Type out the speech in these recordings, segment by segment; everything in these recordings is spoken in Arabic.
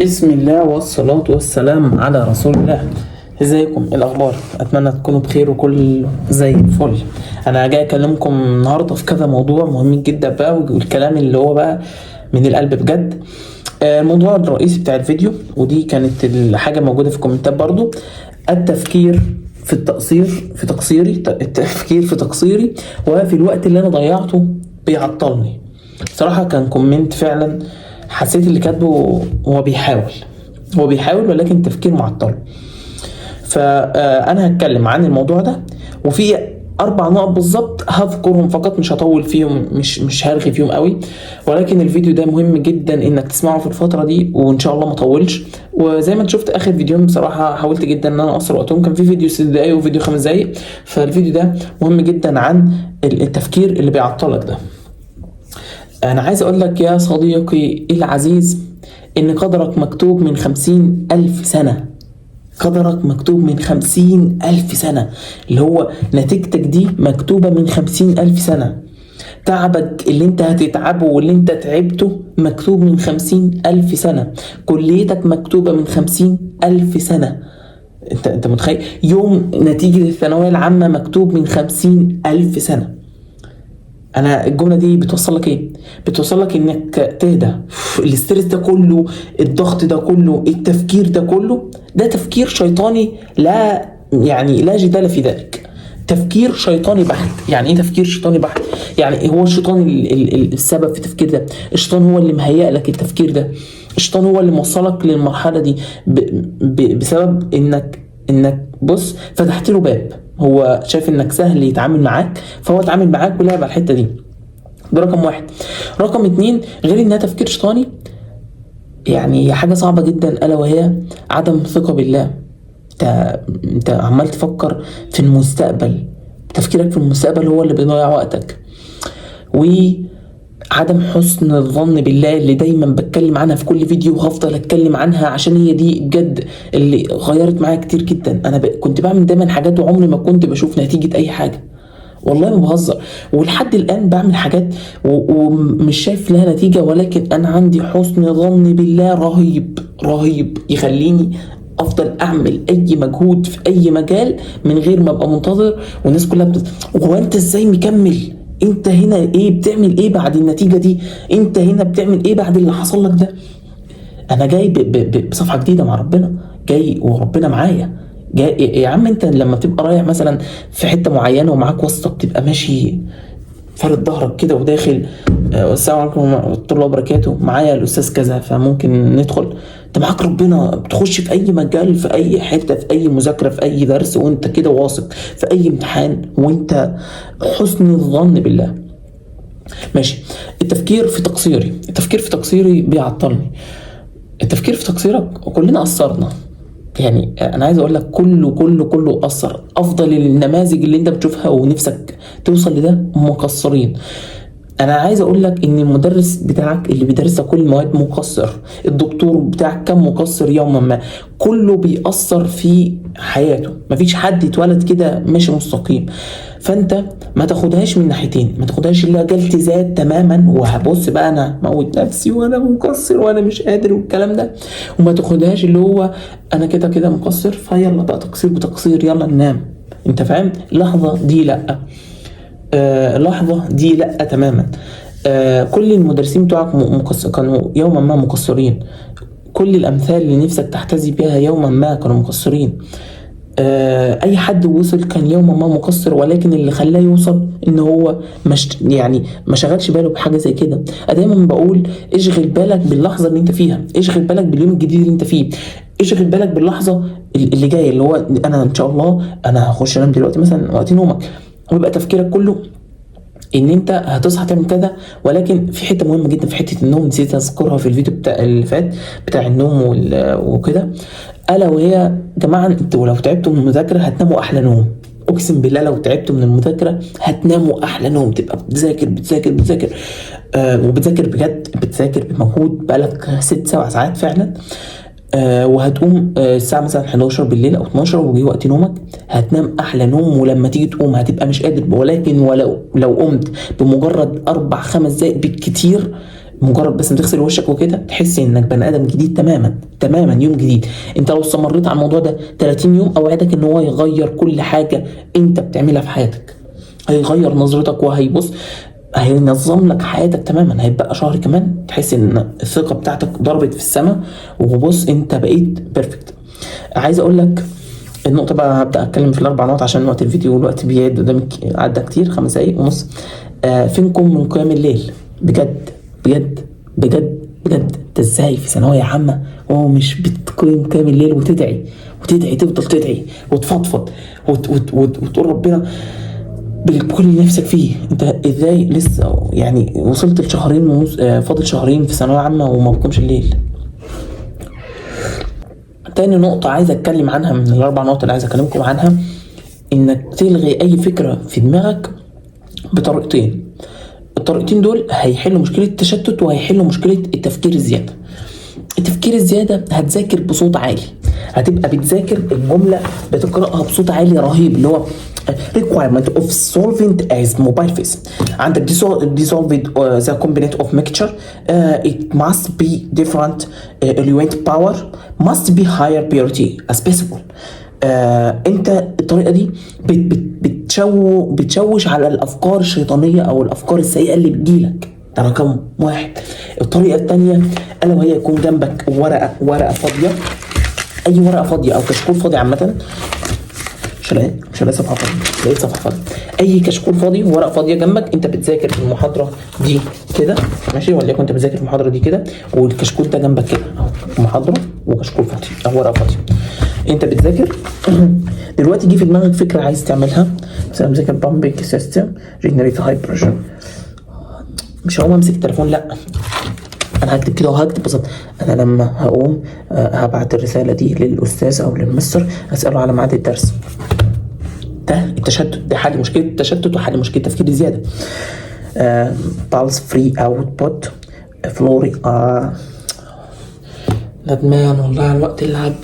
بسم الله والصلاة والسلام على رسول الله. ازيكم؟ إيه الاخبار؟ اتمنى تكونوا بخير وكل زي الفل. انا جاي اكلمكم النهارده في كذا موضوع مهمين جدا بقى، والكلام اللي هو بقى من القلب بجد. الموضوع الرئيسي بتاع الفيديو، ودي كانت الحاجة موجودة في الكومنتات برضو: التفكير في التقصير في تقصيري التفكير في تقصيري وفي الوقت اللي انا ضيعته بيعطلني. صراحة كان كومنت فعلا حسيت اللي كاتبه هو بيحاول ولكن التفكير معطل. فأنا هتكلم عن الموضوع ده، وفي 4 نقط بالظبط هذكرهم فقط، مش هطول فيهم، مش هرغي فيهم قوي، ولكن الفيديو ده مهم جدا انك تسمعه في الفترة دي، وان شاء الله ما طولش. وزي ما انت شفت اخر فيديوهين بصراحة حاولت جدا ان انا اقصر وقتهم، كان في فيديو 6 دقايق وفيديو 5 دقايق، فالفيديو ده مهم جدا عن التفكير اللي بيعطلك ده. انا عايز اقول لك يا صديقي العزيز ان قدرك مكتوب من 50,000 سنة. قدرك مكتوب من 50,000 سنة، اللي هو نتيجتك دي مكتوبة من 50,000 سنة. تعبك اللي انت هتتعبه واللي انت تعبته مكتوب من 50,000 سنة. كليتك مكتوبة من 50,000 سنة. انت متخيل؟ يوم نتيجة الثانوية العامة مكتوب من 50,000 سنة. انا الجمله دي بتوصل لك ايه؟ بتوصل لك انك تهدى. الاسترس ده كله، الضغط ده كله، التفكير ده كله، ده تفكير شيطاني، لا جدال في ذلك. تفكير شيطاني بحت. يعني ايه تفكير شيطاني بحت؟ يعني هو الشيطان السبب في التفكير ده. الشيطان هو اللي مهيئ لك التفكير ده. الشيطان هو اللي موصلك للمرحله دي بسبب انك بص فتحت له باب. هو شايف انك سهل يتعامل معاك، فهو اتعامل معاك ولعب على الحته دي. ده رقم 1. رقم 2، غير انها تفكير شيطاني، يعني هي حاجه صعبه جدا، الا وهي عدم الثقه بالله. انت عمال تفكر في المستقبل. تفكيرك في المستقبل هو اللي بيضيع وقتك. وعدم حسن الظن بالله اللي دايما بتكلم عنها في كل فيديو، وهفضل اتكلم عنها عشان هي دي بجد اللي غيرت معايا كتير جدا. انا كنت بعمل دايما حاجات وعمري ما كنت بشوف نتيجة اي حاجة، والله ما بهزر. ولحد الان بعمل حاجات ومش شايف لها نتيجة، ولكن انا عندي حسن ظن بالله رهيب رهيب يخليني افضل اعمل اي مجهود في اي مجال من غير ما ابقى منتظر. والناس كلها هو انت ازاي مكمل؟ انت هنا ايه؟ بتعمل ايه بعد النتيجة دي؟ انت هنا بتعمل ايه بعد اللي حصل لك ده؟ انا جاي بصفحة جديدة مع ربنا، جاي وربنا معايا. جاي يا عم. انت لما بتبقى رايح مثلا في حتة معينة ومعاك واسطة، بتبقى ماشي فارد ظهرك كده وداخل، السلام عليكم ورحمة الله وبركاته، معايا الأستاذ كذا فممكن ندخل. انت معاك ربنا، بتخش في أي مجال، في أي حتة، في أي مذاكرة، في أي درس، وانت كده واثق، في أي امتحان وانت حسن الظن بالله. ماشي. التفكير في تقصيري بيعطلني. التفكير في تقصيرك، كلنا قصرنا. يعني انا عايز اقول لك كله قصر. افضل النماذج اللي انت بتشوفها ونفسك توصل لده مقصرين. انا عايز اقول لك ان المدرس بتاعك اللي بيدرس لك كل المواد مقصر. الدكتور بتاعك كان مقصر يوما ما. كله بيأثر في حياته، مفيش حد اتولد كده ماشي مستقيم. فانت ما تاخدهاش من ناحيتين، ما تاخدهاش اللي جلد ذات تماما وهبص بقى انا موت نفسي وانا مقصر وانا مش قادر والكلام ده، وما تاخدهاش اللي هو انا كده كده مقصر فيلا بقى تقصير بتقصير يلا ننام. انت فاهم؟ لحظة دي لا، لحظة دي لا تماما. كل المدرسين بتوعك كانوا يوما ما مقصرين. كل الأمثال اللي نفسك تحتذي بها يوما ما كانوا مقصرين. أي حد وصل كان يوما ما مقصر، ولكن اللي خلاه يوصل إن هو ما شغلش باله بحاجة زي كده. أنا دايما بقول اشغل بالك باللحظة اللي أنت فيها، اشغل بالك باليوم الجديد اللي أنت فيه، اشغل بالك باللحظة اللي جاية، اللي هو أنا إن شاء الله أنا هخش أنام دلوقتي مثلا وقت نومك، ويبقى تفكيرك كله ان انت هتصحى تعمل كذا. ولكن في حته مهمه جدا في حته النوم نسيت اذكرها في الفيديو بتاع اللي فات بتاع النوم وكده، الا وهي يا جماعه انتوا لو تعبتوا من المذاكره هتناموا احلى نوم. اقسم بالله لو تعبتوا من المذاكره هتناموا احلى نوم. تبقى بتذاكر وبتذاكر بجد، بتذاكر بمجهود بقالك 6-7 ساعات فعلا. وهتقوم الساعة مثلا 11 بالليل أو 12 وجي وقت نومك، هتنام أحلى نوم. ولما تيجي تقوم هتبقى مش قادر، ولكن لو قمت بمجرد 4-5 دقايق بالكتير مجرد بس ما تغسل وشك وكده تحس انك بني ادم جديد تماما تماما، يوم جديد. انت لو استمريت على الموضوع ده 30 يوم اوعدك ان هو يغير كل حاجه انت بتعملها في حياتك، هيغير نظرتك وهيبص هينظم لك حياتك تماما. هيبقى شهر كمان تحس ان الثقه بتاعتك ضربت في السماء، وبص انت بقيت بيرفكت. عايز اقول لك النقطة بقى، هبدأ أتكلم في الأربع نقط عشان وقت الفيديو والوقت بيعد قدامك، عدى كتير 5 دقايق ونص. فينكم من قيام الليل؟ بجد بجد بجد بجد. انت ازاي في ثانوية عامة وهو مش بتقيم قيام الليل وتدعي تفضل تدعي وتفضفض وتقول ربنا بكل اللي نفسك فيه؟ انت ازاي لسه يعني وصلت لشهرين فاضل شهرين في ثانوية عامة وما بتقومش الليل؟ تاني نقطة عايز اتكلم عنها من الاربع نقط اللي عايز اكلمكم عنها، انك تلغي اي فكرة في دماغك بطريقتين. الطريقتين دول هيحلوا مشكلة التشتت وهيحلوا مشكلة التفكير الزيادة. التفكير الزيادة هتذاكر بصوت عالي، هتبقى بتذاكر الجملة بتقرأها بصوت عالي رهيب، اللي هو requirement of solvent as mobile face. عندك dissolved the component of mixture, it must be different eluent power, must be higher purity as possible. انت الطريقة دي بتشوش على الافكار الشيطانية او الافكار السيئة اللي بتجيلك. ده رقم واحد. الطريقة التانية الا وهي يكون جنبك ورقة فاضية، اي ورقة فاضية او كشكول فاضي عامة. مش هلاقي صفحة فاضية، لقيت صفحة فاضية. اي كشكول فاضي وورقة فاضية جنبك، انت بتذاكر في المحاضرة دي كده ماشي، وليكن انت بتذاكر في المحاضرة دي كده والكشكول ده جنبك كده اهو، محاضرة وكشكول فاضي او ورقة فاضية انت بتذاكر. دلوقتي جه في دماغك فكرة عايز تعملها، مثلا مذاكر بامبينج سيستم جنريت هاي بريشر. مش هقوم امسك التليفون، لا انا هكتب كده وهكتب بالظبط. انا لما هقوم هبعت الرساله دي للاستاذ او للمستر اساله على ميعاد الدرس. ده التشتت، ده حل مشكله التشتت وحل مشكله التفكير الزياده. بالز فري اوتبوت فلوري. ندمان والله على الوقت اللي عدى.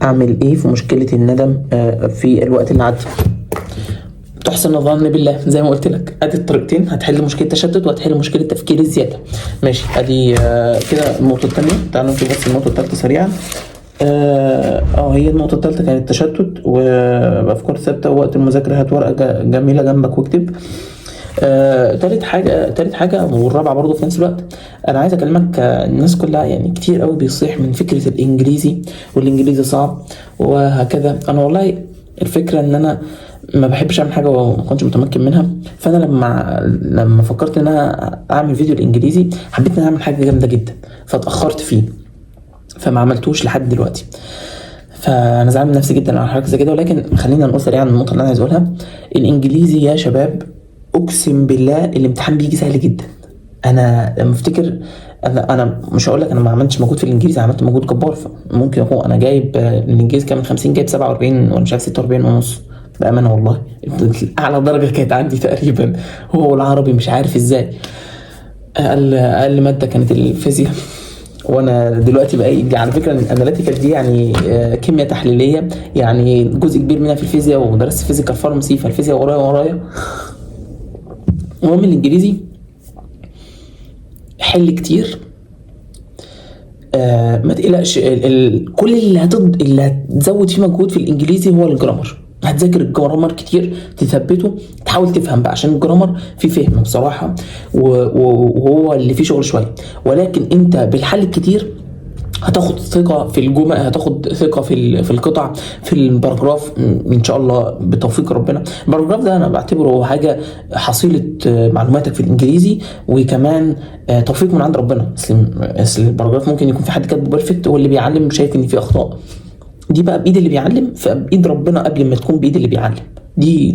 اعمل ايه في مشكله الندم في الوقت اللي عدى؟ تحسن الظن بالله زي ما قلت لك. ادي الطريقتين هتحل مشكله التشتت وهتحل مشكله التفكير الزياده. ماشي، ادي كده النقطه الثانيه. تعالوا نشوف بس النقطه الثالثه سريعا. هي النقطه الثالثه كانت التشتت وافكار ثابته، ووقت المذاكره هات ورقه جميله جنبك واكتب. تالت حاجه والرابعه برضو في نفس الوقت، انا عايز اكلمك. الناس كلها يعني كتير قوي بيصيح من فكره الانجليزي والانجليزي صعب وهكذا. انا والله الفكره ان انا ما بحبش اعمل حاجه وما كنتش متمكن منها. فانا لما فكرت ان انا اعمل فيديو الانجليزي حبيت ان انا اعمل حاجه جامده جدا، فاتاخرت فيه فما عملتوش لحد دلوقتي. فانا زعلان من نفسي جدا على حاجه زي كده. ولكن خلينا نقول سريعا النقطه اللي انا عايز اقولها. الانجليزي يا شباب اقسم بالله الامتحان بيجي سهل جدا. انا لما افتكر انا مش هقول لك انا ما عملتش مجهود في الانجليزي، عملت مجهود جبار. ممكن اكون انا جايب الانجليزي كام من 50 جايب 47 ولا مش عارف 46 ونص بامانه والله. اعلى درجه كانت عندي تقريبا هو العربي، مش عارف ازاي. اقل ماده كانت الفيزياء. وانا دلوقتي بقى على فكره الاناليتيكال دي يعني كيمياء تحليليه، يعني جزء كبير منها في الفيزياء، ودرست فيزيكال فارماسي، فالفيزياء ورايا. المهم الانجليزي حل كتير. ما تقلقش. كل اللي هتزود فيه مجهود في الانجليزي هو الجرامر. هتذاكر الجرامر كتير، تثبته، تحاول تفهم بقى، عشان الجرامر فيه فهم بصراحه وهو اللي فيه شغل شويه. ولكن انت بالحل الكتير هتاخد ثقة في الجمل، هتاخد ثقة في القطع، في الباراجراف ان شاء الله بتوفيق ربنا. الباراجراف ده انا بعتبره حاجة حصيلة معلوماتك في الانجليزي، وكمان توفيق من عند ربنا. اصل الباراجراف ممكن يكون في حد كاتبه بيرفكت واللي بيعلم شايف ان في اخطاء. دي بقى بايد اللي بيعلم، فبايد ربنا قبل ما تكون بايد اللي بيعلم. دي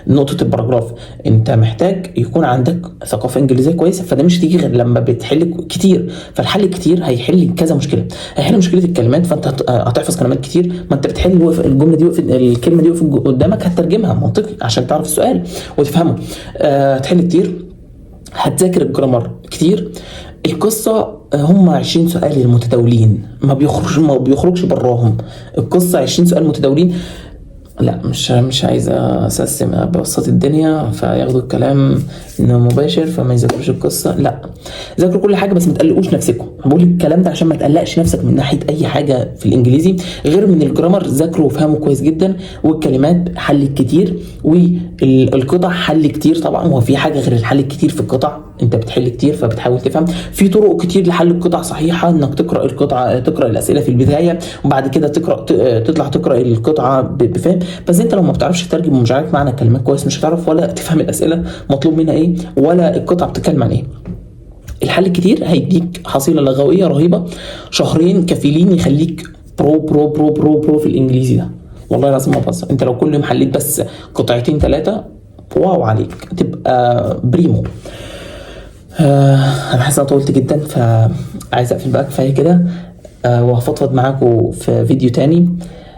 نقطة الباراجراف. انت محتاج يكون عندك ثقافة انجليزية كويسة، فده مش هتيجي غير لما بتحل كتير. فالحل الكتير هيحل كذا مشكلة. هيحل مشكلة الكلمات، فانت هتحفظ كلمات كتير. ما انت بتحل الجملة دي الكلمة دي قدامك هتترجمها منطقي عشان تعرف السؤال وتفهمه. هتحل كتير، هتذاكر الجرامر كتير. القصة هم 20 سؤال المتداولين، ما بيخرجش براهم. القصة 20 سؤال متداولين. لا، مش عايز اسسم ابسط الدنيا فياخدوا الكلام انه مباشر فما يذاكروش القصه. لا، ذاكروا كل حاجه بس ما تقلقوش نفسكم. بقول الكلام ده عشان ما تقلقش نفسك من ناحيه اي حاجه في الانجليزي غير من الجرامر. ذاكروا وفهموا كويس جدا، والكلمات حل كتير، والقطع حل كتير. طبعا هو في حاجه غير الحل الكتير في القطع؟ انت بتحل كتير فبتحاول تفهم. في طرق كتير لحل القطع صحيحه، انك تقرا القطعه، تقرا الاسئله في البدايه وبعد كده تطلع تقرا القطعه بفهم. بس انت لو ما بتعرفش تترجم ومش عارف معنى الكلمات كويس مش هتعرف ولا تفهم الاسئله مطلوب منها ايه ولا القطعه بتتكلم عن ايه. الحل الكتير هيديك حصيله لغويه رهيبه، شهرين كفيلين يخليك برو برو برو برو برو في الانجليزي ده. والله لازم ما بهزر، انت لو كل يوم حليت بس قطعتين ثلاثه واو عليك، تبقى بريمو. انا حاسس انا طولت جدا فعايز اقفل بقى، كفايه كده. وهفضفض معاكم في فيديو تاني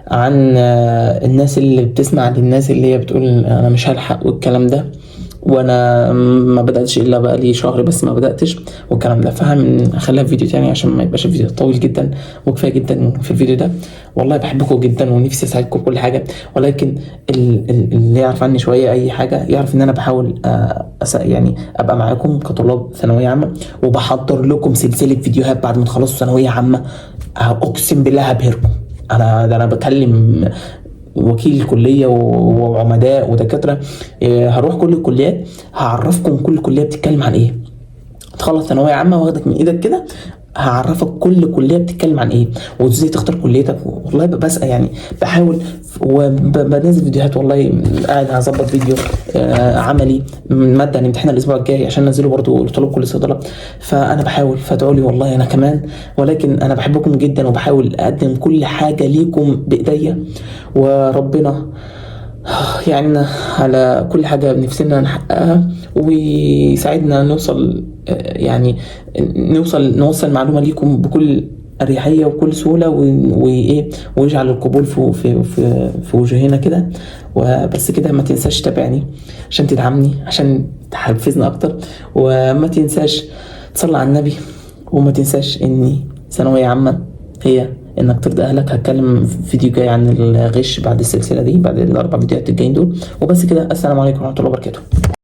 عن الناس اللي بتسمع للناس اللي هي بتقول انا مش هلحق والكلام ده، وانا ما بداتش الا بقى لي شهر بس ما بداتش والكلام ده. هخليها في فيديو تاني عشان ما يبقاش الفيديو طويل جدا، وكفايه جدا في الفيديو ده. والله بحبكم جدا ونفسي اساعدكم كل حاجه، ولكن اللي يعرف عني شويه اي حاجه يعرف ان انا بحاول يعني ابقى معاكم كطلاب ثانويه عامه، وبحضر لكم سلسله فيديوهات بعد ما تخلصوا ثانويه عامه. اقسم بالله هبهركم. انا بكلم وكيل كليه وعمداء ودكاتره. هروح كل الكليات هعرفكم كل كليه بتتكلم عن ايه. تخلص ثانويه عامه واخدك من ايدك كده هعرفك كل كليه بتتكلم عن ايه وازاي تختار كليتك. والله بسأل يعني بحاول وبنزل فيديوهات. والله قاعد هظبط فيديو عملي من ماده هنمتحنها الاسبوع الجاي عشان انزله برضه لطلاب كل صيدله. فانا بحاول، فادعوا لي والله انا كمان. ولكن انا بحبكم جدا وبحاول اقدم كل حاجه ليكم بايديا، وربنا يعني على كل حاجة بنفسنا نحققها ويساعدنا نوصل، يعني نوصل معلومة ليكم بكل أريحية وكل سهولة وإيه، ويجعل القبول في وجوهنا كده. وبس كده، ما تنساش تتابعني عشان تدعمني عشان تحفزنا أكتر، وما تنساش تصلي على النبي، وما تنساش إني ثانوية عامة هي انك ترضي اهلك. هتكلم فيديو جاي عن الغش بعد السلسله دي، بعد الاربع فيديوهات الجايين دول. وبس كده، السلام عليكم ورحمه الله وبركاته.